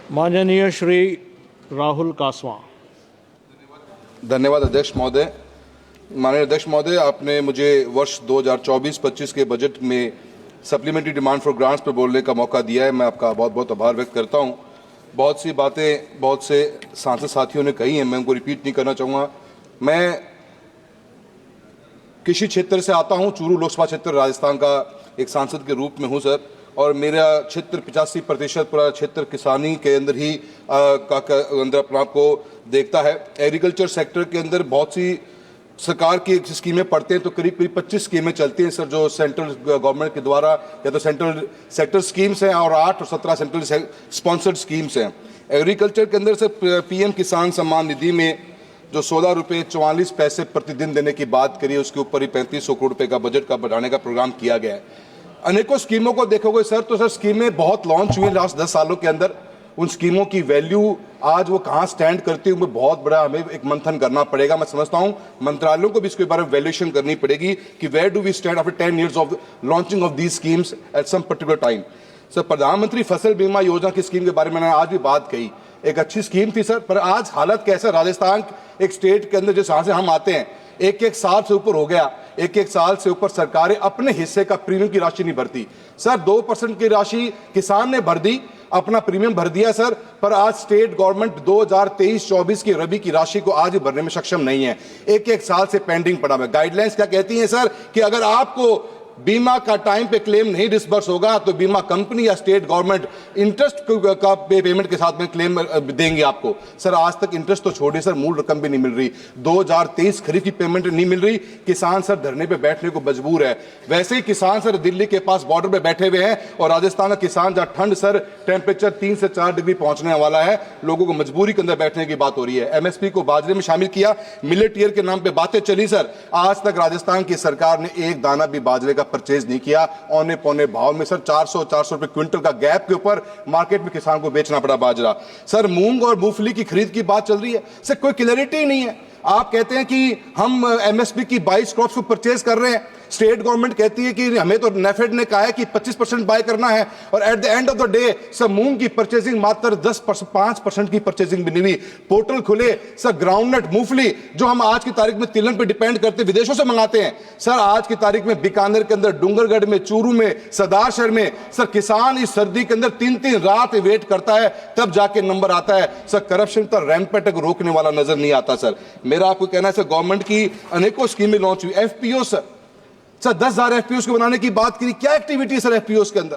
माननीय श्री राहुल कासवां। धन्यवाद अध्यक्ष महोदय। माननीय अध्यक्ष महोदय, आपने मुझे वर्ष 2024-25 के बजट में सप्लीमेंट्री डिमांड फॉर ग्रांट्स पर बोलने का मौका दिया है। मैं आपका बहुत बहुत आभार व्यक्त करता हूं। बहुत सी बातें बहुत से सांसद साथियों ने कही हैं, मैं उनको रिपीट नहीं करना चाहूँगा। मैं कृषि क्षेत्र से आता हूं, चूरू लोकसभा क्षेत्र राजस्थान का एक सांसद के रूप में हूं सर, और मेरा क्षेत्र 85% पूरा क्षेत्र किसानी के अंदर ही अंदर अपने आप को देखता है। एग्रीकल्चर सेक्टर के अंदर बहुत सी सरकार की स्कीमें पढ़ते हैं तो करीब 25 स्कीमें चलती हैं सर, जो सेंट्रल गवर्नमेंट के द्वारा या तो सेंट्रल सेक्टर स्कीम्स हैं और 8 और 17 सेंट्रल स्पॉन्सर्ड स्कीम्स हैं। एग्रीकल्चर के अंदर सर पीएम किसान सम्मान निधि में जो 16 रुपये 44 पैसे प्रतिदिन देने की बात करी है, उसके ऊपर ही 3500 करोड़ रुपए का बजट का बढ़ाने का प्रोग्राम किया गया है। अनेकों स्कीमों को देखोगे सर तो सर स्कीमें बहुत लॉन्च हुई लास्ट 10 सालों के अंदर। उन स्कीमों की वैल्यू आज वो कहाँ स्टैंड करती है, बहुत बड़ा हमें एक मंथन करना पड़ेगा। मैं समझता हूँ मंत्रालयों को भी इसके बारे में वैल्यूएशन करनी पड़ेगी कि where do we stand after 10 years of launching of these schemes at some particular time. Sir प्रधानमंत्री फसल बीमा योजना की स्कीम के बारे में मैंने आज भी बात कही, एक अच्छी स्कीम थी सर, पर आज हालत कैसा राजस्थान एक स्टेट के अंदर जिस जहाँ से हम आते हैं, एक साल से ऊपर हो गया, एक साल से ऊपर सरकारें अपने हिस्से का प्रीमियम की राशि नहीं भरती। सर 2% की राशि किसान ने भर दी, अपना प्रीमियम भर दिया सर, पर आज स्टेट गवर्नमेंट 2023-24 की रबी की राशि को आज भरने में सक्षम नहीं है। एक साल से पेंडिंग पड़ा है। गाइडलाइंस क्या कहती हैं सर कि अगर आपको बीमा का टाइम पे क्लेम नहीं डिसबर्स होगा तो बीमा कंपनी या स्टेट गवर्नमेंट इंटरेस्ट का पेमेंट के साथ में क्लेम देंगे आपको। सर आज तक इंटरेस्ट तो छोड़िए सर, मूल रकम भी नहीं मिल रही। 2023 खरीफ की पेमेंट नहीं मिल रही। किसान सर धरने पे बैठने को मजबूर है। वैसे ही किसान सर दिल्ली के पास बॉर्डर पे बैठे हुए हैं और राजस्थान का किसान जहाँ ठंड सर टेम्परेचर 3 से 4 डिग्री पहुंचने वाला है, लोगों को मजबूरी के अंदर बैठने की बात हो रही है। एमएसपी को बाजरे में शामिल किया, मिलेट ईयर के नाम पे बातें चली सर, आज तक राजस्थान की सरकार ने एक दाना भी बाजरे का परचेज नहीं किया। औने पौने भाव में सर 400 रुपए क्विंटल का गैप के ऊपर मार्केट में किसान को बेचना पड़ा बाजरा। सर मूंग और मूंगफली की खरीद की बात चल रही है सर, कोई क्लैरिटी नहीं है। आप कहते हैं कि हम एमएसपी की 22 क्रॉप्स को परचेज कर रहे हैं, स्टेट गवर्नमेंट कहती है कि हमें तो नेफेड ने कहा है कि 25% बाय करना है, और at the end of the day sir मूंग की परचेजिंग मात्र 5% की परचेजिंग भी नहीं हुई। पोर्टल खुले सर, ग्राउंडनट मूंगफली जो हम आज की तारीख में तिलहन पे डिपेंड करते विदेशों से मंगाते हैं सर, आज की तारीख में बीकानेर के अंदर, डूंगरगढ़ में, चूरू में, सरदारशहर में सर किसान इस सर्दी के अंदर 3-3 रात वेट करता है, तब जाके नंबर आता है। सर करप्शन तो रैंपेट को रोकने वाला नजर नहीं आता सर। मेरा आपको कहना है सर गवर्नमेंट की अनेकों स्कीमें लॉन्च हुई। एफपीओ सर 10,000 एफपीओ को बनाने की बात करी, क्या एक्टिविटी सर एफपीओ के अंदर?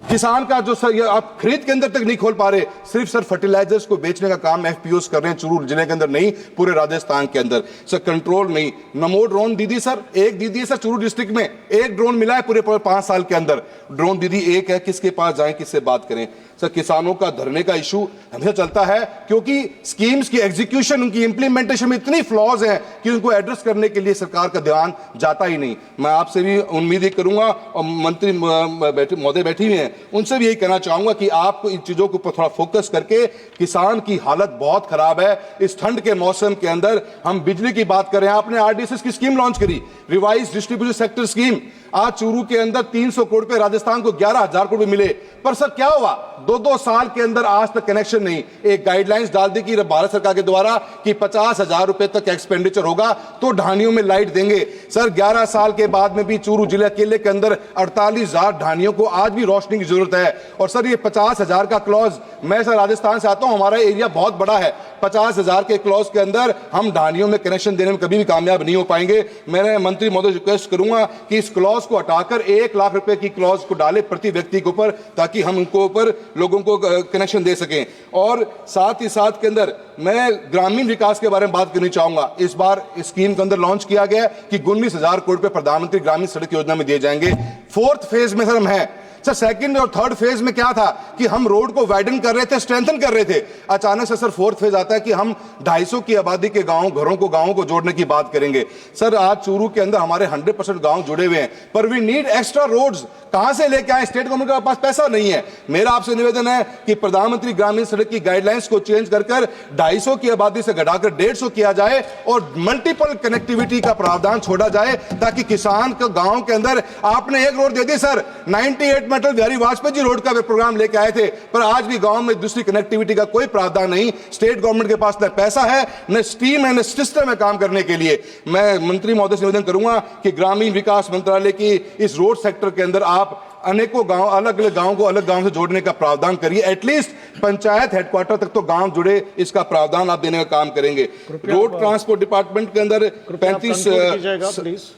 किसान का जो सर आप खरीद के अंदर तक नहीं खोल पा रहे, सिर्फ सर फर्टिलाइजर्स को बेचने का काम एफपीओस कर रहे हैं चूरू जिले के अंदर, नहीं पूरे राजस्थान के अंदर सर। कंट्रोल नहीं। नमो ड्रोन दीदी सर, एक दीदी है सर चूरू डिस्ट्रिक्ट में, एक ड्रोन मिला है पूरे 5 साल के अंदर। ड्रोन दीदी एक है, किसके पास जाएं, किससे बात करें सर? किसानों का धरने का इशू हमेशा चलता है क्योंकि स्कीम्स की एग्जीक्यूशन, उनकी इंप्लीमेंटेशन में इतनी फ्लॉज है कि उनको एड्रेस करने के लिए सरकार का ध्यान जाता ही नहीं। मैं आपसे भी उम्मीद ही करूंगा, और मंत्री महोदय बैठी हुई हैं, उनसे भी यही कहना चाहूंगा कि आप इन चीजों के ऊपर थोड़ा फोकस करके, किसान की हालत बहुत खराब है इस ठंड के मौसम के अंदर। हम बिजली की बात करें, आपने आरडीएसएस की स्कीम लॉन्च करी, रिवाइज डिस्ट्रीब्यूशन सेक्टर स्कीम। आज चूरू के अंदर 300 करोड़ रुपए, राजस्थान को 11,000 करोड़ मिले, पर सर क्या हुआ? 2-2 साल के अंदर आज तक कनेक्शन नहीं। एक गाइडलाइंस डाल दी कि भारत सरकार के द्वारा कि 50,000 रुपए तक एक्सपेंडिचर होगा तो ढानियों में लाइट देंगे। सर 11 साल के बाद में भी चूरू जिले अकेले के अंदर 48,000 ढानियों को आज भी रोशनी की जरूरत है। और सर ये 50,000 का क्लॉज, मैं सर राजस्थान से आता हूं, हमारा एरिया बहुत बड़ा है, 50,000 के क्लॉज के अंदर हम ढानियों में कनेक्शन देने में कभी भी कामयाब नहीं हो पाएंगे। मैं मंत्री महोदय रिक्वेस्ट करूंगा कि इस क्लॉज को हटाकर 1 लाख रुपए की क्लॉज को डाले प्रति व्यक्ति के ऊपर, ताकि हम उनको ऊपर लोगों को कनेक्शन दे सकें। और साथ ही साथ के अंदर मैं ग्रामीण विकास के बारे में बात करनी चाहूंगा। इस बार इस स्कीम के अंदर लॉन्च किया गया कि 19,000 करोड़ रुपए प्रधानमंत्री ग्रामीण सड़क योजना में दिए जाएंगे। 4th फेज में सर हम हैं सर। 2nd और 3rd फेज में क्या था कि हम रोड को वाइडन कर रहे थे, स्ट्रेंथन कर रहे थे। अचानक से सर 4th फेज आता है कि हम 250 की आबादी के गांवों को जोड़ने की बात करेंगे। सर आज चूरू के अंदर हमारे 100% गांव जुड़े हुए हैं, पर वी नीड एक्स्ट्रा रोड्स। कहां से लेके आए? स्टेट गवर्नमेंट के पास पैसा नहीं है। मेरा आपसे निवेदन है कि प्रधानमंत्री ग्रामीण सड़क की गाइडलाइंस को चेंज कर 250 की आबादी से घटाकर 150 किया जाए और मल्टीपल कनेक्टिविटी का प्रावधान छोड़ा जाए, ताकि किसान को गांव के अंदर, आपने एक रोड दे दी सर, 98 में अटल बिहारी वाजपेयी जी रोड का प्रोग्राम लेके आए थे, पर आज भी गांव में दूसरी कनेक्टिविटी का कोई प्रावधान नहीं। स्टेट गवर्नमेंट के पास न पैसा है, न स्टीम है, न सिस्टम है काम करने के लिए। मैं मंत्री महोदय से निवेदन करूंगा कि ग्रामीण विकास मंत्रालय की इस रोड सेक्टर के अंदर आप अनेकों गांव, अलग अलग गांव को अलग गांव से जोड़ने का प्रावधान करिए। एटलीस्ट पंचायत हेडक्वार्टर तक तो गांव जुड़े, इसका प्रावधान आप देने का काम करेंगे। रोड ट्रांसपोर्ट डिपार्टमेंट के अंदर 35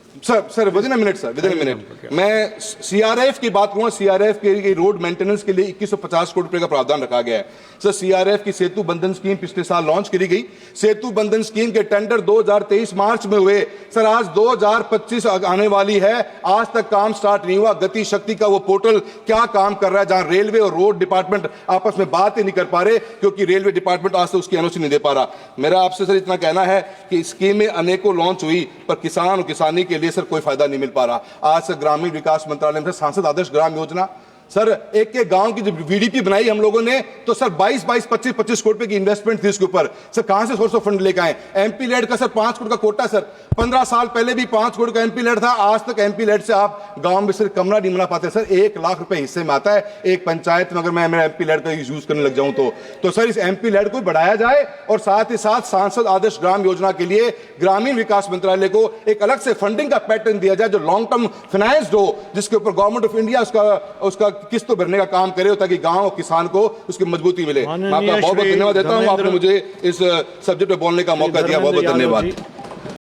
sir with in a minute, sir with in a minute, मैं सीआरएफ की बात करूंगा। सीआरएफ के रोड मेंटेनेंस के लिए 2150 करोड़ रुपए का प्रावधान रखा गया है। सर सीआरएफ की सेतु बंधन स्कीम पिछले साल लॉन्च करी गई। सेतु बंधन स्कीम के टेंडर 2023 मार्च में हुए। सर आज 2025 आने वाली है, आज तक काम स्टार्ट नहीं हुआ। गति शक्ति का वो पोर्टल क्या काम कर रहा है, जहां रेलवे और रोड डिपार्टमेंट आपस में बात ही नहीं कर पा रहे, क्योंकि रेलवे डिपार्टमेंट आज तक उसकी एनओसी नहीं दे पा रहा। मेरा आपसे सर इतना कहना है कि स्कीमें अनेकों लॉन्च हुई, पर किसान और किसानी के लिए सर कोई फायदा नहीं मिल पा रहा। आज से ग्रामीण विकास मंत्रालय में सांसद आदर्श ग्राम योजना, सर एक के गांव की जब वीडीपी बनाई हम लोगों ने, तो सर 22-22, 25-25 करोड़ रुपए की इन्वेस्टमेंट थी इसके ऊपर। सर कहां से सोर्स ऑफ फंड लेकर आए? एमपी लेड का सर 5 करोड़ का कोटा। सर 15 साल पहले भी 5 करोड़ का एमपी लेड था। आज तक एमपी लेड से आप गांव में सिर्फ कमरा नहीं बना पाते। सर 1 लाख रुपए हिस्से में आता है एक पंचायत में, अगर मैं मेरा एमपी लेड का यूज करने लग जाऊं तो सर इस एमपी लेड को बढ़ाया जाए, और साथ ही साथ सांसद आदर्श ग्राम योजना के लिए ग्रामीण विकास मंत्रालय को एक अलग से फंडिंग का पैटर्न दिया जाए, जो लॉन्ग टर्म फाइनेंस्ड हो, जिसके ऊपर गवर्नमेंट ऑफ इंडिया उसका किस्तों भरने का काम करे, ताकि गांव और किसान को उसकी मजबूती मिले। मैं आपका बहुत बहुत धन्यवाद देता हूं, आपने मुझे इस सब्जेक्ट पे बोलने का मौका दिया। बहुत बहुत धन्यवाद।